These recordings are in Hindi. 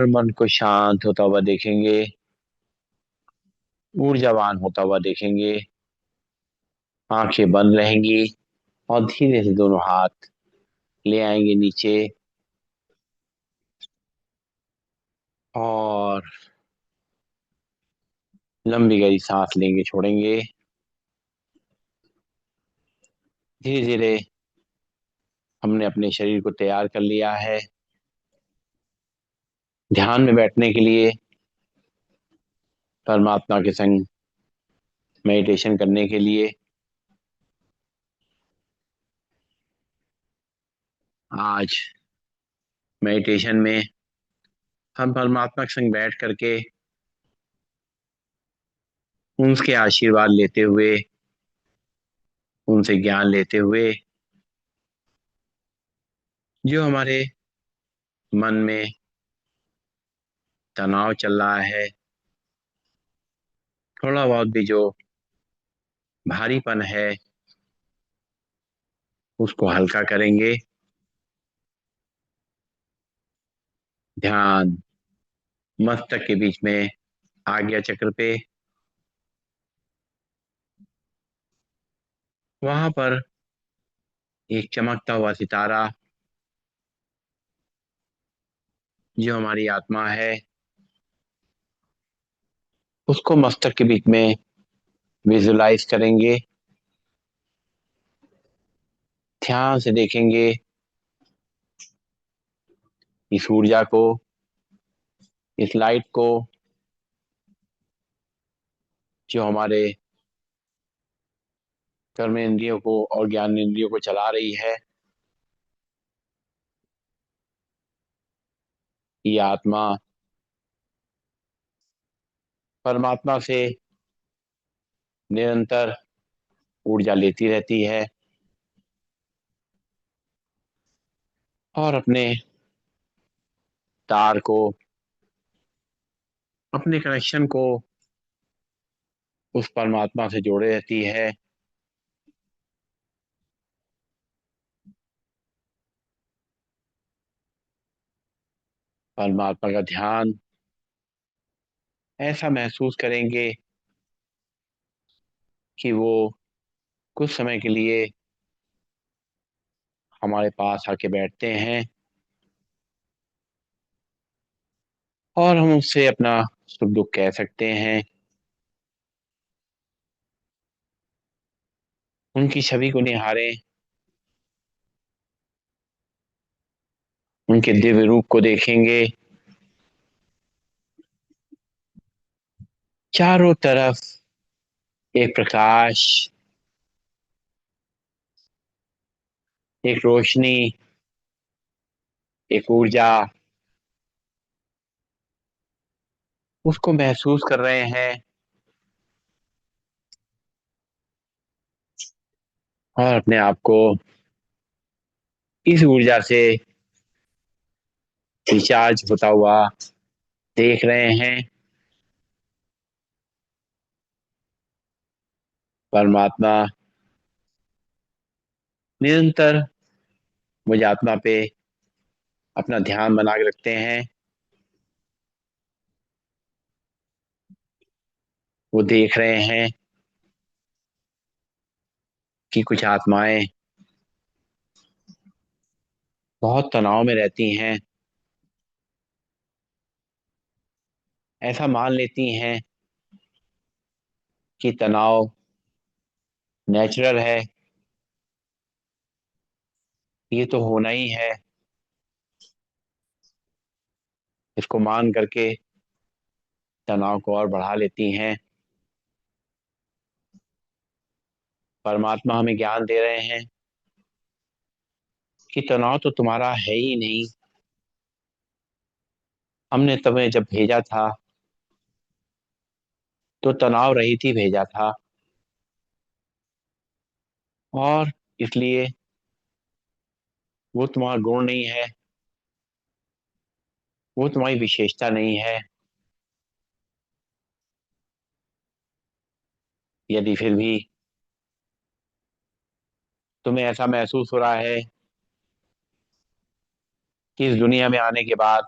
और मन को शांत होता हुआ देखेंगे, ऊर्जावान होता हुआ देखेंगे। आंखें बंद रहेंगी और धीरे से दोनों हाथ ले आएंगे नीचे और लंबी गहरी सांस लेंगे, छोड़ेंगे। धीरे धीरे हमने अपने शरीर को तैयार कर लिया है ध्यान में बैठने के लिए, परमात्मा के संग मेडिटेशन करने के लिए। आज मेडिटेशन में हम परमात्मा के संग बैठ करके उनके आशीर्वाद लेते हुए, उनसे ज्ञान लेते हुए, जो हमारे मन में तनाव चल रहा है, थोड़ा बहुत भी जो भारीपन है, उसको हल्का करेंगे। ध्यान मस्तक के बीच में आज्ञा चक्र पे, वहां पर एक चमकता हुआ सितारा जो हमारी आत्मा है, उसको मस्तक के बीच में विजुलाइज करेंगे। ध्यान से देखेंगे इस ऊर्जा को, इस लाइट को, जो हमारे कर्म इंद्रियों को और ज्ञान इंद्रियों को चला रही है। ये आत्मा परमात्मा से निरंतर ऊर्जा लेती रहती है और अपने तार को, अपने कनेक्शन को उस परमात्मा से जोड़े रहती है। परमात्मा का ध्यान ऐसा महसूस करेंगे कि वो कुछ समय के लिए हमारे पास आके बैठते हैं और हम उससे अपना सुख दुख कह सकते हैं। उनकी छवि को निहारें, उनके दिव्य रूप को देखेंगे। चारों तरफ एक प्रकाश, एक रोशनी, एक ऊर्जा, उसको महसूस कर रहे हैं और अपने आप को इस ऊर्जा से रिचार्ज होता हुआ देख रहे हैं। परमात्मा निरंतर मुझ आत्मा पे अपना ध्यान बना के रखते हैं। वो देख रहे हैं कि कुछ आत्माएं बहुत तनाव में रहती हैं, ऐसा मान लेती हैं कि तनाव नेचुरल है, ये तो होना ही है। इसको मान करके तनाव को और बढ़ा लेती हैं। परमात्मा हमें ज्ञान दे रहे हैं कि तनाव तो तुम्हारा है ही नहीं। हमने तुम्हें जब भेजा था तो तनाव रहित ही भेजा था, और इसलिए वो तुम्हारा गुण नहीं है, वो तुम्हारी विशेषता नहीं है। यदि फिर भी तुम्हें ऐसा महसूस हो रहा है कि इस दुनिया में आने के बाद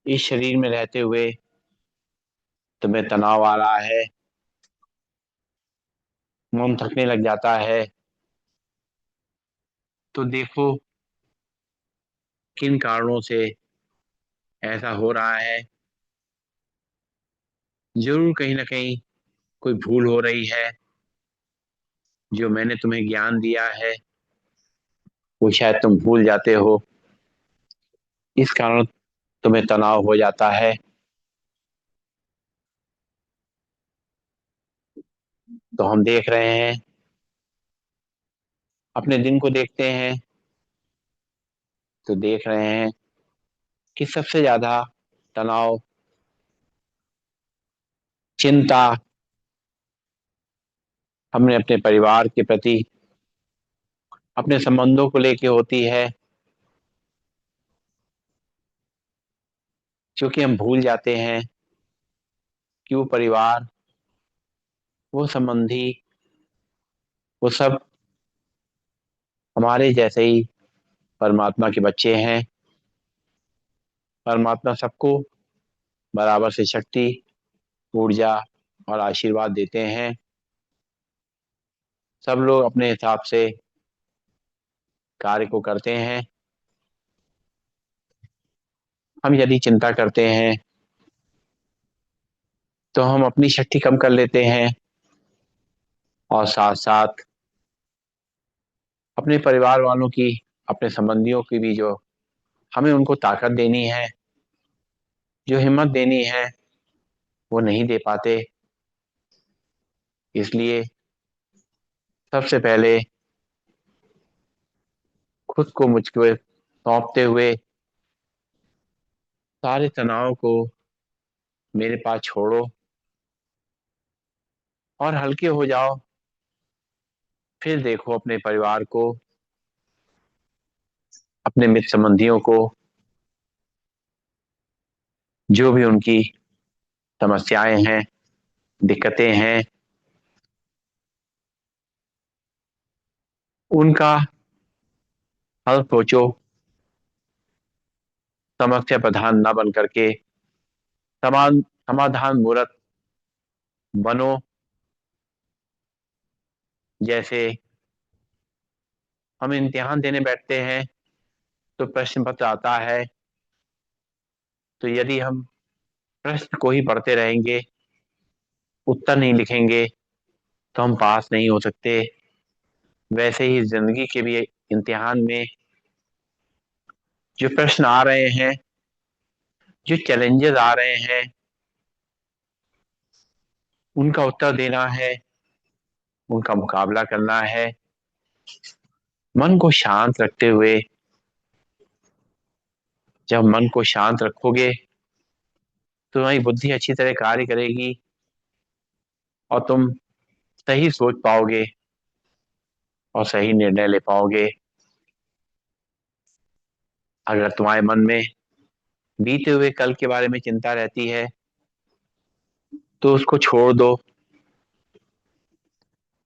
इस शरीर में रहते हुए तुम्हें तनाव आ रहा है, मन थकने लग जाता है, तो देखो किन कारणों से ऐसा हो रहा है। जरूर कहीं ना कहीं कोई भूल हो रही है। जो मैंने तुम्हें ज्ञान दिया है वो शायद तुम भूल जाते हो, इस कारण तुम्हें तनाव हो जाता है। तो हम देख रहे हैं, अपने दिन को देखते हैं तो देख रहे हैं कि सबसे ज्यादा तनाव, चिंता हमने अपने परिवार के प्रति, अपने संबंधों को लेके होती है, क्योंकि हम भूल जाते हैं कि वो परिवार, वो संबंधी, वो सब हमारे जैसे ही परमात्मा के बच्चे हैं। परमात्मा सबको बराबर से शक्ति, ऊर्जा और आशीर्वाद देते हैं। सब लोग अपने हिसाब से कार्य को करते हैं। हम यदि चिंता करते हैं तो हम अपनी शक्ति कम कर लेते हैं, और साथ साथ अपने परिवार वालों की, अपने संबंधियों की भी, जो हमें उनको ताकत देनी है, जो हिम्मत देनी है, वो नहीं दे पाते। इसलिए सबसे पहले खुद को मुझको सौंपते हुए सारे तनाव को मेरे पास छोड़ो और हल्के हो जाओ। फिर देखो अपने परिवार को, अपने मित्र संबंधियों को, जो भी उनकी समस्याएं हैं, दिक्कतें हैं, उनका हल सोचो। समस्या प्रधान न बन करके समाधान मूलक बनो। जैसे हम इम्तिहान देने बैठते हैं तो प्रश्न पत्र आता है, तो यदि हम प्रश्न को ही पढ़ते रहेंगे, उत्तर नहीं लिखेंगे, तो हम पास नहीं हो सकते। वैसे ही जिंदगी के भी इम्तिहान में जो प्रश्न आ रहे हैं, जो चैलेंजेस आ रहे हैं, उनका उत्तर देना है, उनका मुकाबला करना है। मन को शांत रखते हुए, जब मन को शांत रखोगे तो तुम्हारी बुद्धि अच्छी तरह कार्य करेगी और तुम सही सोच पाओगे और सही निर्णय ले पाओगे। अगर तुम्हारे मन में बीते हुए कल के बारे में चिंता रहती है तो उसको छोड़ दो,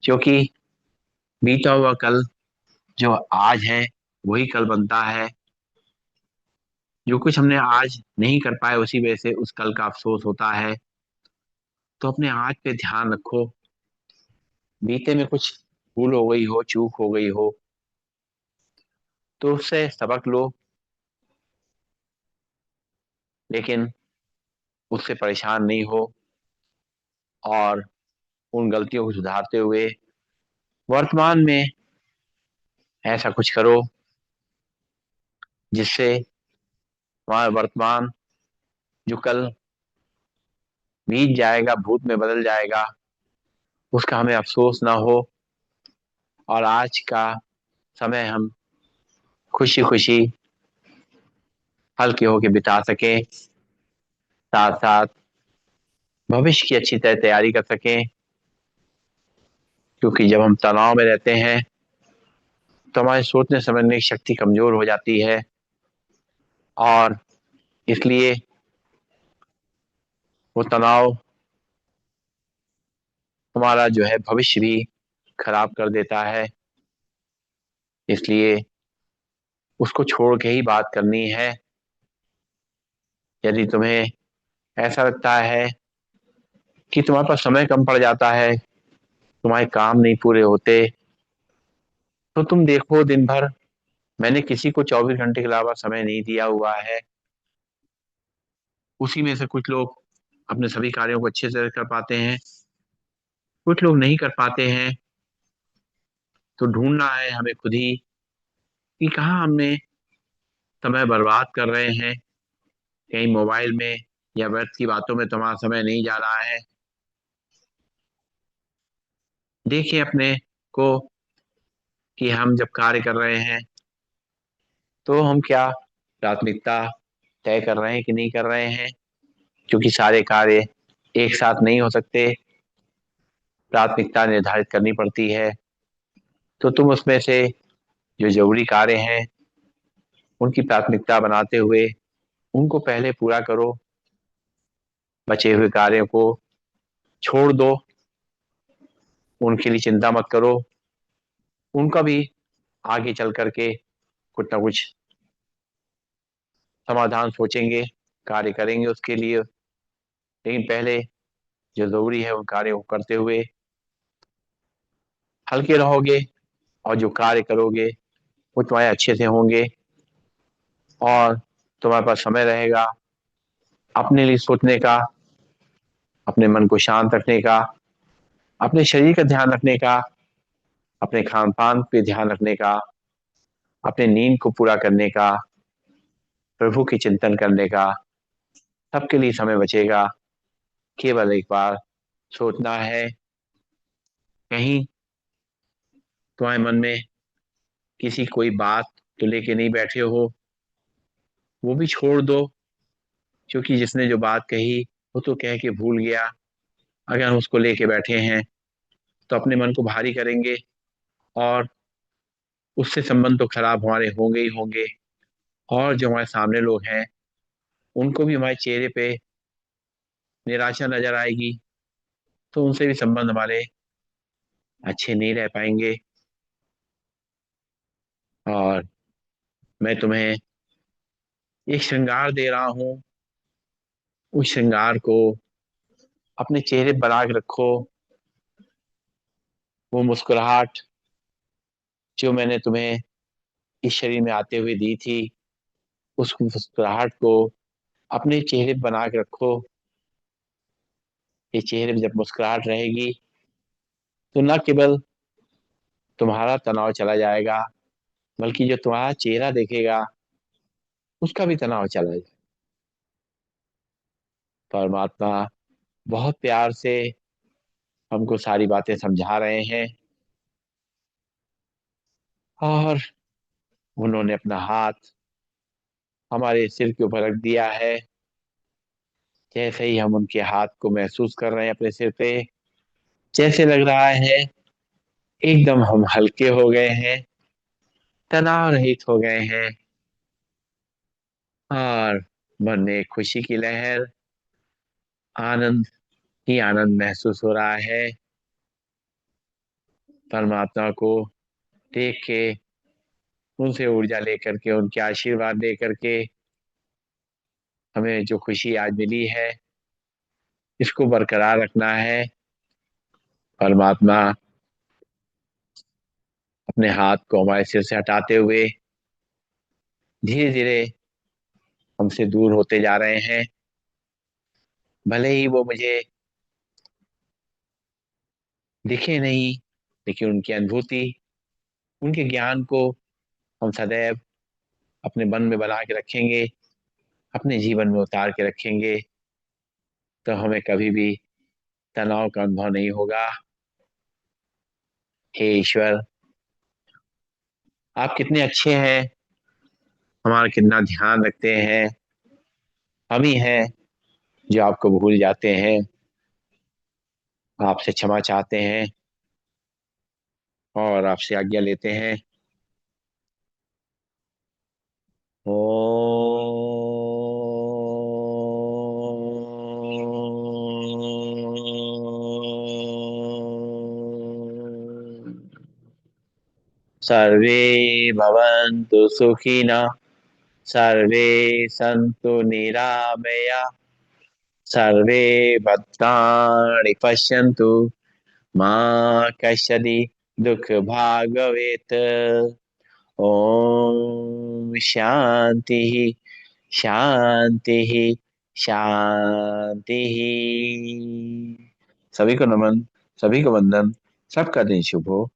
क्योंकि बीता हुआ कल जो आज है वही कल बनता है। जो कुछ हमने आज नहीं कर पाए उसी वजह से उस कल का अफसोस होता है। तो अपने आज पे ध्यान रखो। बीते में कुछ भूल हो गई हो, चूक हो गई हो, तो उससे सबक लो, लेकिन उससे परेशान नहीं हो। और उन गलतियों को सुधारते हुए वर्तमान में ऐसा कुछ करो जिससे तुम्हारा वर्तमान, जो कल बीत जाएगा, भूत में बदल जाएगा, उसका हमें अफसोस ना हो, और आज का समय हम खुशी खुशी हल्के होके बिता सकें। साथ साथ भविष्य की अच्छी तरह तैयारी कर सकें, क्योंकि जब हम तनाव में रहते हैं तो हमारे सोचने समझने की शक्ति कमजोर हो जाती है, और इसलिए वो तनाव हमारा जो है भविष्य भी खराब कर देता है। इसलिए उसको छोड़ के ही बात करनी है। यदि तुम्हें ऐसा लगता है कि तुम्हारे पास समय कम पड़ जाता है, तुम्हारे काम नहीं पूरे होते, तो तुम देखो दिन भर मैंने किसी को 24 घंटे के अलावा समय नहीं दिया हुआ है। उसी में से कुछ लोग अपने सभी कार्यों को अच्छे से कर पाते हैं, कुछ लोग नहीं कर पाते हैं। तो ढूंढना है हमें खुद ही कि कहाँ हमने समय बर्बाद कर रहे हैं, कहीं मोबाइल में या व्यर्थ की बातों में तुम्हारा समय नहीं जा रहा है। देखिए अपने को कि हम जब कार्य कर रहे हैं तो हम क्या प्राथमिकता तय कर रहे हैं कि नहीं कर रहे हैं, क्योंकि सारे कार्य एक साथ नहीं हो सकते, प्राथमिकता निर्धारित करनी पड़ती है। तो तुम उसमें से जो जरूरी कार्य हैं उनकी प्राथमिकता बनाते हुए उनको पहले पूरा करो, बचे हुए कार्यों को छोड़ दो, उनके लिए चिंता मत करो। उनका भी आगे चल करके कुछ ना कुछ समाधान सोचेंगे, कार्य करेंगे उसके लिए। लेकिन पहले जो जरूरी है उन कार्यों को करते हुए हल्के रहोगे, और जो कार्य करोगे वो तुम्हारे अच्छे से होंगे, और तुम्हारे पास समय रहेगा अपने लिए सोचने का, अपने मन को शांत रखने का, अपने शरीर का ध्यान रखने का, अपने खान पान पे ध्यान रखने का, अपने नींद को पूरा करने का, प्रभु की चिंतन करने का। सबके लिए समय बचेगा। केवल एक बार सोचना है, कहीं तुम्हारे मन में किसी कोई बात तो लेके नहीं बैठे हो, वो भी छोड़ दो, क्योंकि जिसने जो बात कही वो तो कह के भूल गया। अगर हम उसको लेके बैठे हैं तो अपने मन को भारी करेंगे, और उससे संबंध तो खराब हमारे होंगे ही होंगे। और जो हमारे सामने लोग हैं उनको भी हमारे चेहरे पे निराशा नजर आएगी, तो उनसे भी संबंध हमारे अच्छे नहीं रह पाएंगे। और मैं तुम्हें एक श्रृंगार दे रहा हूँ, उस श्रृंगार को अपने चेहरे पर बना के रखो। वो मुस्कुराहट जो मैंने तुम्हें इस शरीर में आते हुए दी थी, उस मुस्कुराहट को अपने चेहरे पर बना के रखो। ये चेहरे पे जब मुस्कुराहट रहेगी तो न केवल तुम्हारा तनाव चला जाएगा, बल्कि जो तुम्हारा चेहरा देखेगा उसका भी तनाव चला जाएगा। परमात्मा बहुत प्यार से हमको सारी बातें समझा रहे हैं, और उन्होंने अपना हाथ हमारे सिर के ऊपर रख दिया है। जैसे ही हम उनके हाथ को महसूस कर रहे हैं अपने सिर पे, जैसे लग रहा है एकदम हम हल्के हो गए हैं, तनाव रहित हो गए हैं, और मन में खुशी की लहर, आनंद ही आनंद महसूस हो रहा है। परमात्मा को देख के, उनसे ऊर्जा लेकर के, उनके आशीर्वाद लेकर के हमें जो खुशी आज मिली है इसको बरकरार रखना है। परमात्मा अपने हाथ को हमारे सिर से हटाते हुए धीरे धीरे हमसे दूर होते जा रहे हैं। भले ही वो मुझे दिखे नहीं, लेकिन उनकी अनुभूति, उनके ज्ञान को हम सदैव अपने मन में बना के रखेंगे, अपने जीवन में उतार के रखेंगे, तो हमें कभी भी तनाव का अनुभव नहीं होगा। हे ईश्वर, आप कितने अच्छे हैं, हमारा कितना ध्यान रखते हैं। हम ही हैं जो आपको भूल जाते हैं, आपसे क्षमा चाहते हैं और आपसे आज्ञा लेते हैं। ओ सर्वे भवन्तु सुखिनः। सर्वे सन्तु निरामया, सर्वे भद्राणि पश्यन्तु, मा कश्चित् दुःखभाग् भवेत्। ओम शांति शांति शांति। सभी को नमन, सभी को वंदन, सबका दिन शुभ हो।